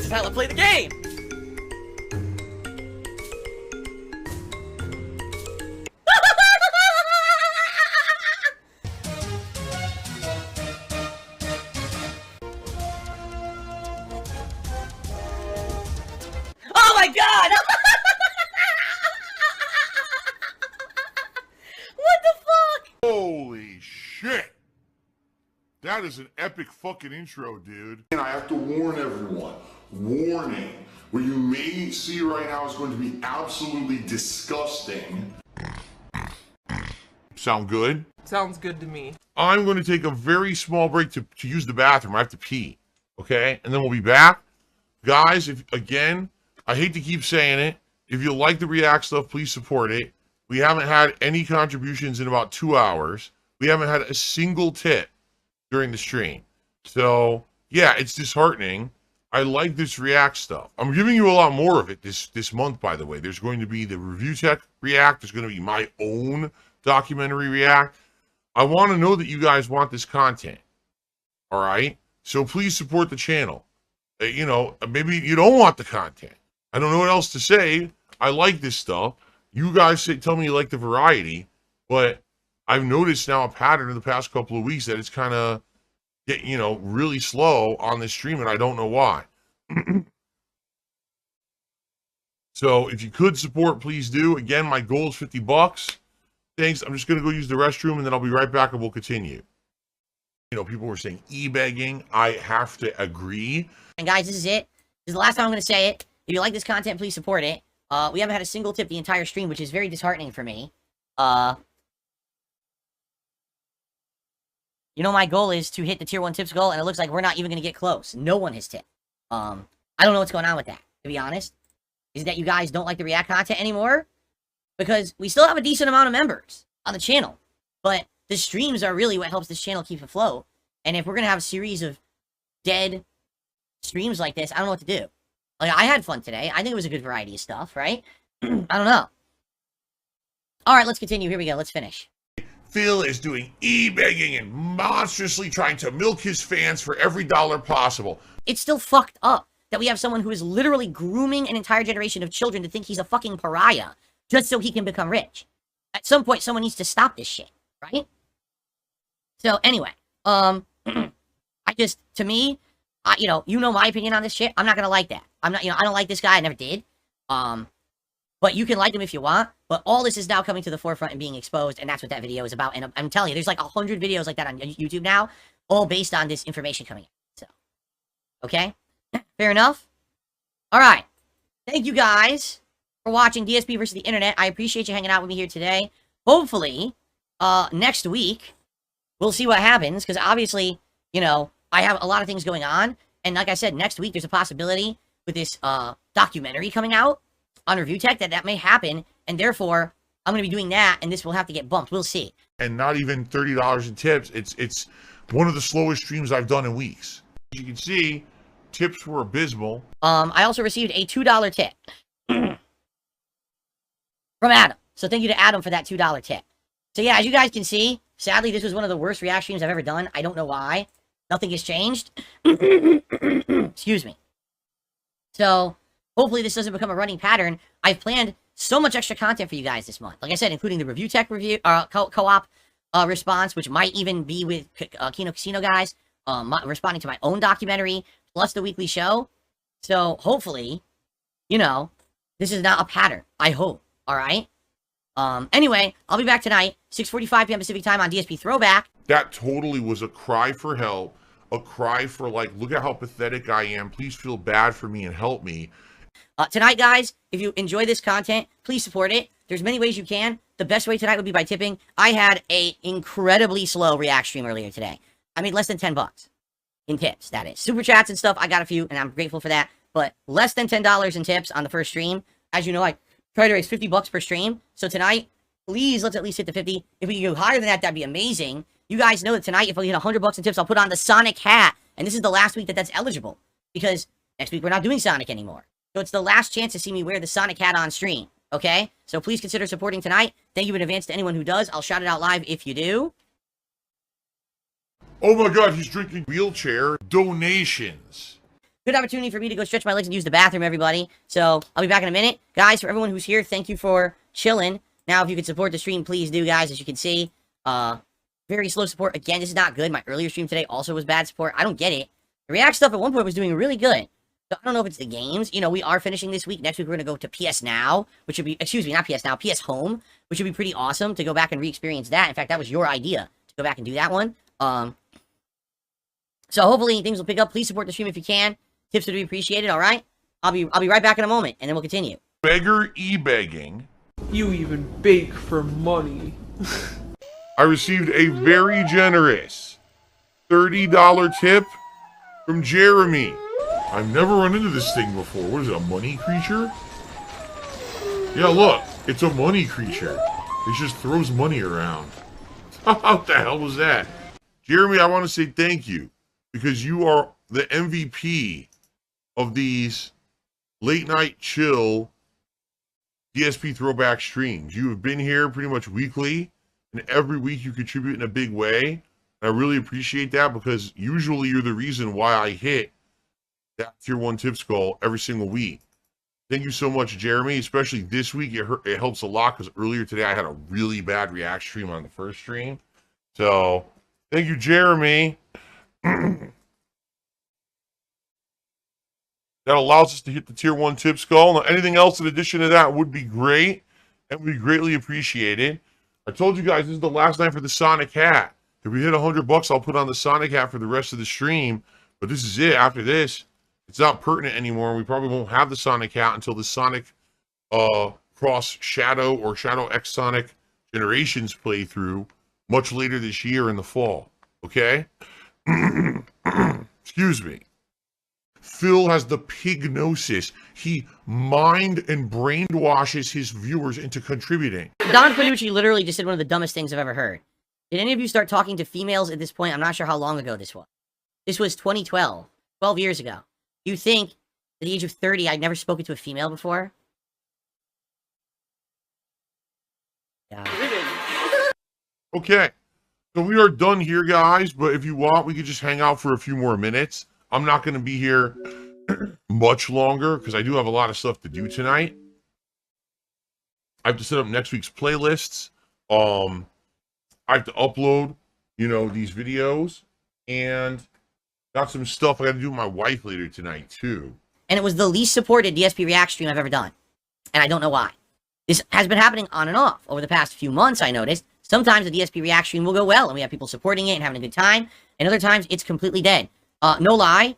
is how I play the game! Oh my god! What the fuck? Holy shit! That is an epic fucking intro, dude. And I have to warn everyone. Warning. What you may see right now is going to be absolutely disgusting. Sound good? Sounds good to me. I'm going to take a very small break to use the bathroom. I have to pee. Okay? And then we'll be back. Guys, if again, I hate to keep saying it. If you like the React stuff, please support it. We haven't had any contributions in about 2 hours. We haven't had a single tip during the stream. So, yeah, it's disheartening. I like this React stuff. I'm giving you a lot more of it this month, by the way. There's going to be the Review Tech React. There's going to be my own documentary React. I want to know that you guys want this content. All right? So please support the channel. You know, maybe you don't want the content. I don't know what else to say. I like this stuff. You guys tell me you like the variety, but I've noticed now a pattern in the past couple of weeks that it's kind of getting, you know, really slow on this stream, and I don't know why. So if you could support, please do. Again, my goal is $50. Thanks. I'm just going to go use the restroom, and then I'll be right back, and we'll continue. You know, people were saying e-begging. I have to agree. And guys, this is it. This is the last time I'm going to say it. If you like this content, please support it. We haven't had a single tip the entire stream, which is very disheartening for me. You know, my goal is to hit the tier 1 tips goal, and it looks like we're not even going to get close. No one has tipped. I don't know what's going on with that, to be honest. Is it that you guys don't like the React content anymore? Because we still have a decent amount of members on the channel. But the streams are really what helps this channel keep afloat. And if we're going to have a series of dead streams like this, I don't know what to do. Like, I had fun today. I think it was a good variety of stuff, right? I don't know. Alright, let's continue. Here we go. Let's finish. Phil is doing e-begging and monstrously trying to milk his fans for every dollar possible. It's still fucked up that we have someone who is literally grooming an entire generation of children to think he's a fucking pariah just so he can become rich. At some point, someone needs to stop this shit, right? So, anyway, I just, to me, you know my opinion on this shit. I'm not gonna like that. I'm not, I don't like this guy. I never did. But you can like him if you want. But all this is now coming to the forefront and being exposed, and that's what that video is about. And I'm telling you, there's like 100 videos like that on YouTube now, all based on this information coming in. So, okay? Fair enough? Alright. Thank you guys for watching DSP versus the Internet. I appreciate you hanging out with me here today. Hopefully, next week, we'll see what happens, because obviously, you know, I have a lot of things going on. And like I said, next week, there's a possibility with this documentary coming out on Review Tech that may happen, and therefore I'm going to be doing that, and this will have to get bumped. We'll see. And not even $30 in tips. It's one of the slowest streams I've done in weeks. As you can see, tips were abysmal. I also received a $2 tip from Adam. So thank you to Adam for that $2 tip. So yeah, as you guys can see, sadly this was one of the worst React streams I've ever done. I don't know why. Nothing has changed. Excuse me. So hopefully this doesn't become a running pattern. I've planned so much extra content for you guys this month. Like I said, including the Review Tech review, co-op response, which might even be with Kino Casino guys, responding to my own documentary, plus the weekly show. So hopefully, you know, this is not a pattern. I hope. All right. Anyway, I'll be back tonight, 6:45 p.m. Pacific time on DSP Throwback. That totally was a cry for help, a cry for like, look at how pathetic I am. Please feel bad for me and help me. Tonight, guys, if you enjoy this content, please support it. There's many ways you can. The best way tonight would be by tipping. I had a incredibly slow React stream earlier today. I made less than $10 in tips, that is. Super chats and stuff, I got a few, and I'm grateful for that. But less than $10 in tips on the first stream. As you know, I try to raise $50 per stream. So tonight, please, let's at least hit the 50. If we can go higher than that, that'd be amazing. You guys know that tonight, if we hit $100 in tips, I'll put on the Sonic hat. And this is the last week that that's eligible. Because next week, we're not doing Sonic anymore. So it's the last chance to see me wear the Sonic hat on stream, okay? So please consider supporting tonight. Thank you in advance to anyone who does. I'll shout it out live if you do. Oh my God, he's drinking wheelchair donations. Good opportunity for me to go stretch my legs and use the bathroom, everybody. So, I'll be back in a minute. Guys, for everyone who's here, thank you for chilling. Now, if you could support the stream, please do, guys. As you can see, very slow support. Again, this is not good. My earlier stream today also was bad support. I don't get it. The React stuff at one point was doing really good. So I don't know if it's the games. You know, we are finishing this week. Next week, we're going to go to PS Now, which would be, excuse me, not PS Now, PS Home, which would be pretty awesome to go back and re-experience that. In fact, that was your idea to go back and do that one. So hopefully things will pick up. Please support the stream if you can. Tips would be appreciated, all right? I'll be right back in a moment, and then we'll continue. Beggar e-begging. You even beg for money. I received a very generous $30 tip from Jeremy. I've never run into this thing before. What is it, a money creature? Yeah, look, it's a money creature. It just throws money around. What the hell was that? Jeremy, I want to say thank you because you are the MVP of these late night chill DSP throwback streams. You have been here pretty much weekly, and every week you contribute in a big way. And I really appreciate that because usually you're the reason why I hit that tier 1 tips goal every single week. Thank you so much, Jeremy. Especially this week, it helps a lot because earlier today I had a really bad React stream on the first stream. So thank you, Jeremy. That allows us to hit the tier 1 tips goal. Now, anything else in addition to that would be great and we greatly appreciate it. I told you guys this is the last night for the Sonic hat. If we hit $100, I'll put on the Sonic hat for the rest of the stream. But this is it. After this, it's not pertinent anymore. We probably won't have the Sonic hat until the Sonic Cross Shadow or Shadow X Sonic Generations playthrough much later this year in the fall. Okay? Excuse me. Phil has the pignosis. He mind and brainwashes his viewers into contributing. Don Panucci literally just did one of the dumbest things I've ever heard. Did any of you start talking to females at this point? I'm not sure how long ago this was. This was 2012, 12 years ago. You think at the age of 30 I'd never spoken to a female before? Yeah. Okay. So we are done here, guys. But if you want, we could just hang out for a few more minutes. I'm not going to be here much longer because I do have a lot of stuff to do tonight. I have to set up next week's playlists. I have to upload, these videos, and got some stuff I got to do with my wife later tonight too. And it was the least supported DSP React stream I've ever done, and I don't know why. This has been happening on and off over the past few months. I noticed sometimes the DSP React stream will go well, and we have people supporting it and having a good time, and other times it's completely dead. No lie,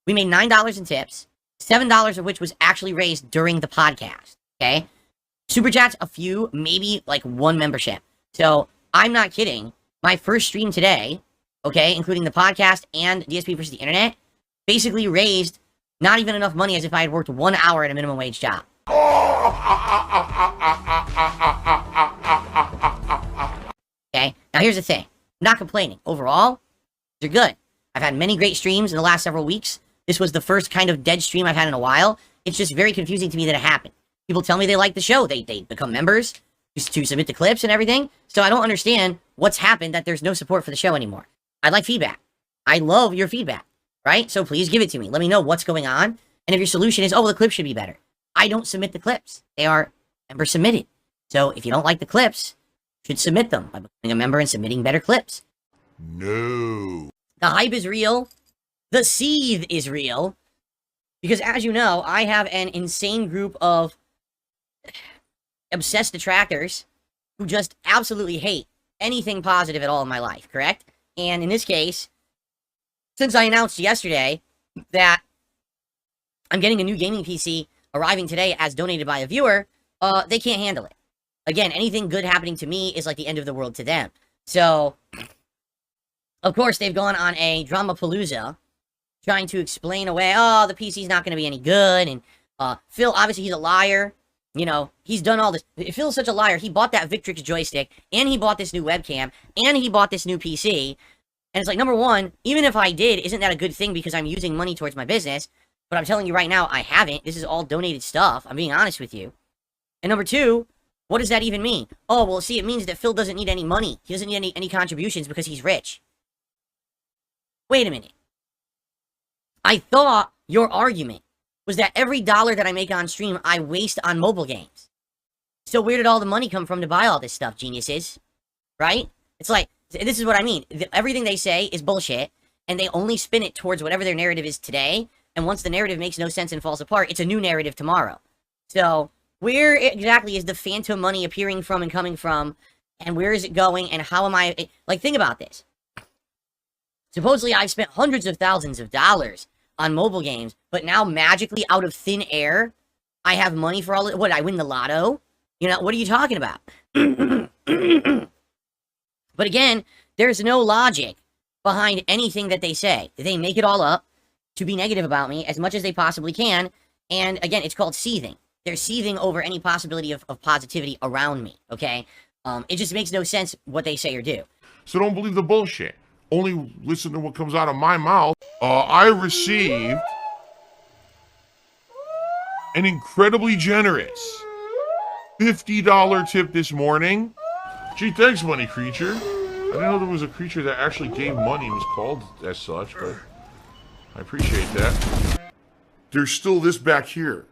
we made $9 in tips, $7 of which was actually raised during the podcast, okay? Super chats, a few, maybe like one membership. So, I'm not kidding. My first stream today, okay, including the podcast and DSP versus the internet, basically raised not even enough money as if I had worked 1 hour at a minimum wage job. Okay, now here's the thing. I'm not complaining. Overall, they're good. I've had many great streams in the last several weeks. This was the first kind of dead stream I've had in a while. It's just very confusing to me that it happened. People tell me they like the show. They become members to submit the clips and everything. So I don't understand what's happened that there's no support for the show anymore. I'd like feedback. I love your feedback, right? So please give it to me. Let me know what's going on. And if your solution is, oh, the clips should be better. I don't submit the clips. They are member submitted. So if you don't like the clips, you should submit them by becoming a member and submitting better clips. No. The hype is real. The seethe is real. Because as you know, I have an insane group of obsessed detractors who just absolutely hate anything positive at all in my life, correct? And in this case, since I announced yesterday that I'm getting a new gaming PC arriving today as donated by a viewer, they can't handle it. Again, anything good happening to me is like the end of the world to them. So, of course, they've gone on a drama-palooza trying to explain away, oh, the PC's not going to be any good, and Phil, obviously, he's a liar. He's done all this. Phil's such a liar. He bought that Victrix joystick, and he bought this new webcam, and he bought this new PC. And it's like, number one, even if I did, isn't that a good thing because I'm using money towards my business? But I'm telling you right now, I haven't. This is all donated stuff. I'm being honest with you. And number two, what does that even mean? Oh, well, see, it means that Phil doesn't need any money. He doesn't need any contributions because he's rich. Wait a minute. I thought your argument was that every dollar that I make on stream, I waste on mobile games. So where did all the money come from to buy all this stuff, geniuses? Right? It's like, this is what I mean. Everything they say is bullshit, and they only spin it towards whatever their narrative is today, and once the narrative makes no sense and falls apart, it's a new narrative tomorrow. So, where exactly is the phantom money appearing from and coming from, and where is it going, and how am I... Like, think about this. Supposedly, I've spent hundreds of thousands of dollars on mobile games, but now magically out of thin air, I have money for all... What, I win the lotto? You know, what are you talking about? But again, there's no logic behind anything that they say. They make it all up to be negative about me as much as they possibly can. And again, it's called seething. They're seething over any possibility of positivity around me, okay? It just makes no sense what they say or do. So don't believe the bullshit. Only listen to what comes out of my mouth. I received an incredibly generous $50 tip this morning. Gee, thanks, money creature. I didn't know there was a creature that actually gave money and was called as such, but I appreciate that. There's still this back here.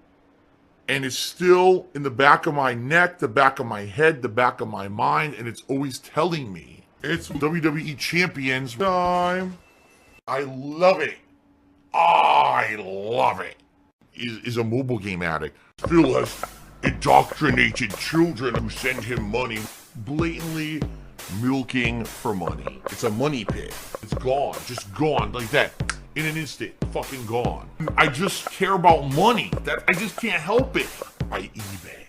And it's still in the back of my neck, the back of my head, the back of my mind, and it's always telling me it's WWE Champions time. I love it. I love it. Is a mobile game addict. Phil has indoctrinated children who send him money, blatantly milking for money. It's a money pit. It's gone, just gone like that. In an instant, fucking gone. I just care about money. I just can't help it. By eBay.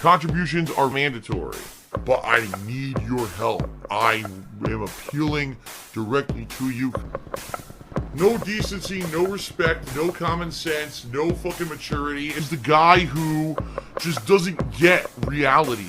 Contributions are mandatory, but I need your help. I am appealing directly to you. No decency, no respect, no common sense, no fucking maturity. Is the guy who just doesn't get reality.